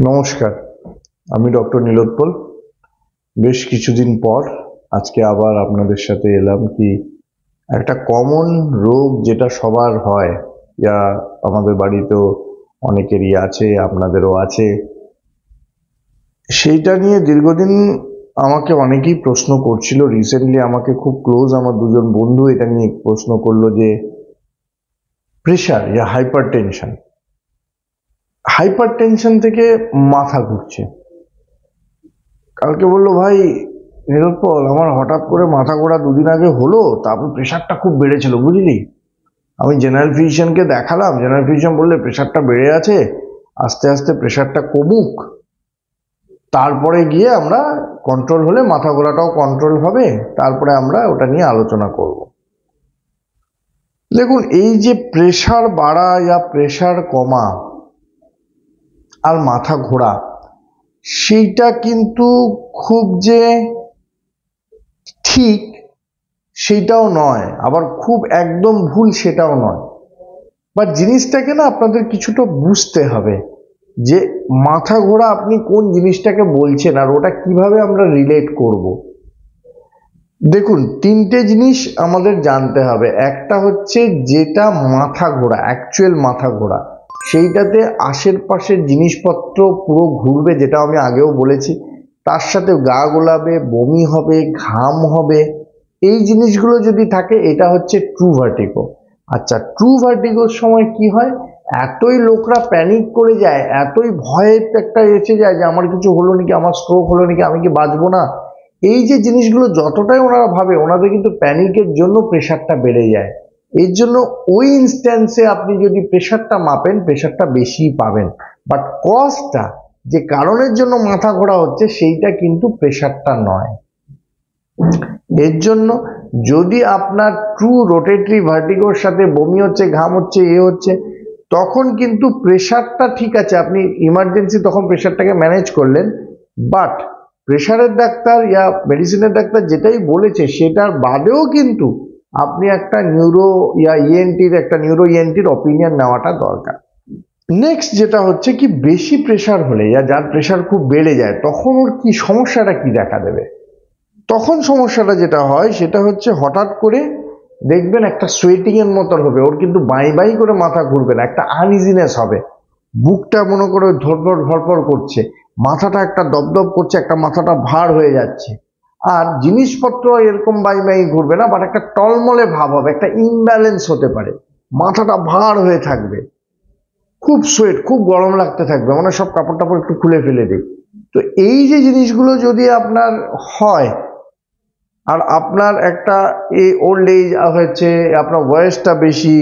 নমস্কার, আমি ডক্টর নীলোৎপল। বেশ কিছুদিন পর আজকে আবার আপনাদের সাথে এলাম। কি একটা কমন রোগ যেটা সবার হয়, যা আমাদের বাড়িতেও অনেকেরই আছে, আপনাদেরও আছে, সেইটা নিয়ে দীর্ঘদিন আমাকে অনেকেই প্রশ্ন করছিল। রিসেন্টলি আমাকে খুব ক্লোজ আমার দুজন বন্ধু এটা নিয়ে প্রশ্ন করলো যে প্রেশার ইয়া হাইপার টেনশন থেকে মাথা ঘুরছে। কালকে বললো, ভাই নীলোৎপল, আমার হঠাৎ করে মাথা ঘোরা দুদিন আগে হলো, তারপর প্রেশারটা খুব বেড়েছিল, বুঝলি। আমি জেনারেল ফিজিশিয়ানকে দেখালাম, জেনারেল ফিজিশিয়ান বললে প্রেশারটা বেড়ে আছে, আস্তে আস্তে প্রেশারটা কমুক, তারপরে গিয়ে আমরা কন্ট্রোল হলে মাথা ঘোরাটাও কন্ট্রোল হবে, তারপরে আমরা ওটা নিয়ে আলোচনা করব। দেখুন, এই যে প্রেশার বাড়া বা প্রেশার কমা আর মাথা ঘোরা, সেইটা কিন্তু খুব যে ঠিক সেটাও নয়, আবার খুব একদম ভুল সেটাও নয়। বাট জিনিসটাকে না আপনাদের কিছুটা বুঝতে হবে যে মাথা ঘোরা আপনি কোন জিনিসটাকে বলছেন আর ওটা কিভাবে আমরা রিলেট করব। দেখুন, তিনটে জিনিস আমাদের জানতে হবে। একটা হচ্ছে যেটা মাথা ঘোরা, অ্যাকচুয়াল মাথা ঘোরা, সেইটাতে আশেপাশের জিনিসপত্র পুরো ঘুরবে, যেটা আমি আগেও বলেছি। তার সাথে গা গোলাবে, বমি হবে, ঘাম হবে, এই জিনিসগুলো যদি থাকে, এটা হচ্ছে ট্রু ভার্টিগো। আচ্ছা, ট্রু ভার্টিগোর সময় কি হয়, এতই লোকরা প্যানিক করে যায়, এতই ভয়ে একটা এসে যায় যে আমার কিছু হলো নাকি, আমার স্ট্রোক হলো নাকি, আমি কি বাঁচবো না, এই যে জিনিসগুলো যতটাই ওনারা ভাবে, ওনাদের কিন্তু প্যানিকের জন্য প্রেশারটা বেড়ে যায়। এর জন্য ওই ইনস্ট্যান্সে আপনি যদি প্রেশারটা মাপেন, প্রেশারটা বেশি পাবেন, বাট কজটা, যে কারণের জন্য মাথা ঘোরা হচ্ছে, সেইটা কিন্তু প্রেশারটা নয়। এর জন্য যদি আপনার ট্রু রোটেটরি ভার্টিগোর সাথে বমি হচ্ছে, ঘাম হচ্ছে, হচ্ছে, তখন কিন্তু প্রেশারটা ঠিক আছে, আপনি ইমার্জেন্সি তখন প্রেশারটাকে ম্যানেজ করলেন। বাট প্রেশারের ডাক্তার ইয়া মেডিসিনের ডাক্তার যেটাই বলেছে সেটার বাদেও কিন্তু আপনি একটা নিউরো ইএনটির অপিনিয়ন নেওয়াটা দরকার। নেক্সট যেটা হচ্ছে কি, বেশি প্রেশার হলে, যার প্রেশার খুব বেড়ে যায়, তখন ওর কি সমস্যাটা কি দেখা দেবে। তখন সমস্যাটা যেটা হয় সেটা হচ্ছে, হঠাৎ করে দেখবেন একটা সোয়েটিং এর মতো হবে, ওর কিন্তু বাই বাই করে মাথা ঘুরবে না, একটা আনইজিনেস হবে, বুকটা মনে করে ধরপড় করছে, মাথাটা একটা দপদপ করছে, একটা মাথাটা ভার হয়ে যাচ্ছে। আর জিনিসপত্র এরকম বাই বাই ঘুরবে না, বাট একটা টলমলে ভাব হবে, একটা ইমব্যালেন্স হতে পারে, মাথাটা ভার হয়ে থাকবে, খুব সোয়েট, খুব গরম লাগতে থাকবে, মানে সব কাপড় টাপড় একটু খুলে ফেলে দিই। তো এই যে জিনিসগুলো যদি আপনার হয়, আর আপনার একটা ওল্ড এজ হয়েছে, আপনার বয়সটা বেশি,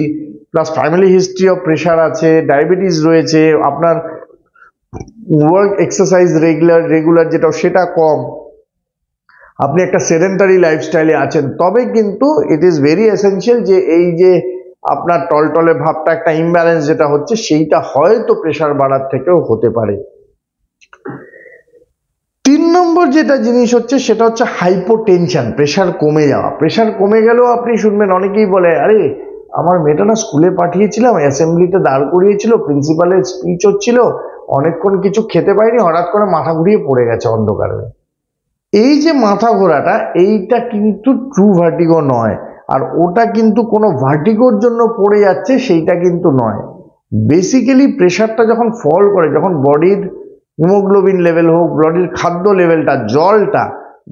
plus family history of pressure আছে, ডায়াবেটিস রয়েছে, আপনার ওয়ার্ক এক্সারসাইজ রেগুলার যেটা সেটা কম, আপনি একটা সেডেন্টারি লাইফস্টাইলে আছেন, তবে কিন্তু ইট ইজ ভেরি এসেনশিয়াল যে এই যে আপনার টলটলে ভাবটা, একটা ইমব্যালেন্স যেটা হচ্ছে, সেইটা হয়তো প্রেশার বাড়ার থেকেও হতে পারে। 3 নম্বর যেটা জিনিস হচ্ছে সেটা হচ্ছে হাইপোটেনশন, প্রেশার কমে যাওয়া। প্রেশার কমে গেলেও আপনি শুনবেন অনেকেই বলে, আরে আমার মেয়েটা না স্কুলে পাঠিয়েছিলাম, অ্যাসেম্বলিতে দাঁড় করিয়েছিল, প্রিন্সিপালের স্পিচ হচ্ছিল, অনেকক্ষণ কিছু খেতে পাইনি, হঠাৎ করে মাথা ঘুরিয়ে পড়ে গেছে অন্ধকারে। এই যে মাথা ঘোরাটা, এইটা কিন্তু ট্রু ভার্টিগো নয়, আর ওটা কিন্তু কোনো ভার্টিগোর জন্য পড়ে যাচ্ছে সেইটা কিন্তু নয়। বেসিক্যালি প্রেশারটা যখন ফল করে, যখন বডির হিমোগ্লোবিন লেভেল হোক, বডির খাদ্য লেভেলটা, জলটা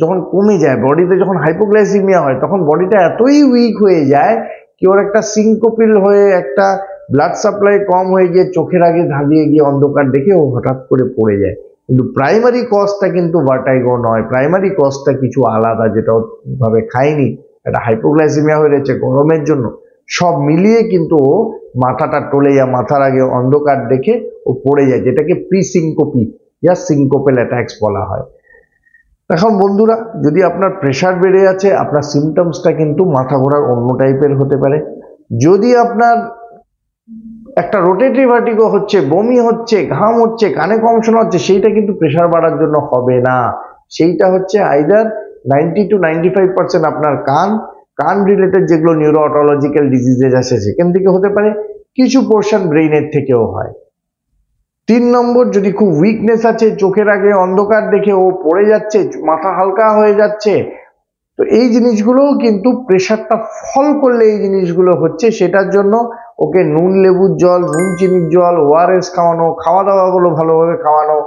যখন কমে যায়, বডিতে যখন হাইপোগ্লাইসিমিয়া হয়, তখন বডিটা এতই উইক হয়ে যায় কি ওর একটা সিনকোপিল হয়ে, একটা ব্লাড সাপ্লাই কম হয়ে গিয়ে চোখের আগে ধাঁধিয়ে গিয়ে অন্ধকার দেখে ও হঠাৎ করে পড়ে যায়। কিন্তু প্রাইমারি কজটা কিন্তু ভার্টাইগো নয়, প্রাইমারি কজটা কিছু আলাদা, যেটা ভাবে খায়নি, একটা হাইপোগ্লাইসিমিয়া হয়ে রয়েছে গরমের জন্য, সব মিলিয়ে কিন্তু ও মাথাটা টলে যায়, মাথার আগে অন্ধকার দেখে ও পড়ে যায়, যেটাকে প্রিসিনকোপি বা সিনকোপেল অ্যাটাকস বলা হয়। এখন বন্ধুরা, যদি আপনার প্রেশার বেড়ে আছে, আপনার সিমটমসটা কিন্তু মাথা ঘোরার অন্য টাইপের হতে পারে। যদি আপনার একটা রোটেটরি ভার্টিগো হচ্ছে, বমি হচ্ছে, ঘাম হচ্ছে, কানে কম শোনা হচ্ছে, সেইটা কিন্তু প্রেশার বাড়ার জন্য হবে না। সেইটা হচ্ছে আইদার 90 to 95% আপনার কান রিলেটেড যেগুলো নিউরোঅটোলজিক্যাল ডিজিজেস আছে সেখান থেকে হতে পারে, কিছু পোর্শন ব্রেইনের থেকেও হয়। 3 নম্বর, যদি খুব উইকনেস আছে, চোখের আগে অন্ধকার দেখে ও পড়ে যাচ্ছে, মাথা হালকা হয়ে যাচ্ছে, তো এই জিনিসগুলোও কিন্তু প্রেশারটা ফল করলে এই জিনিসগুলো হচ্ছে। সেটার জন্য ওকে নুন লেবুর জল, নুন চিনির জল, ওআরএস খাওয়ানো, খাওয়া দাওয়াগুলো ভালোভাবে খাওয়ানো,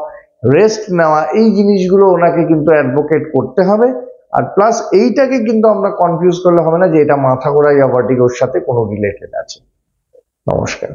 রেস্ট নেওয়া, এই জিনিসগুলো ওনাকে কিন্তু অ্যাডভোকেট করতে হবে। আর প্লাস এইটাকে কিন্তু আমরা কনফিউজ করলে হবে না যে এটা মাথা ঘোরা বা ভার্টিগোর সাথে কোনো রিলেটেড আছে। নমস্কার।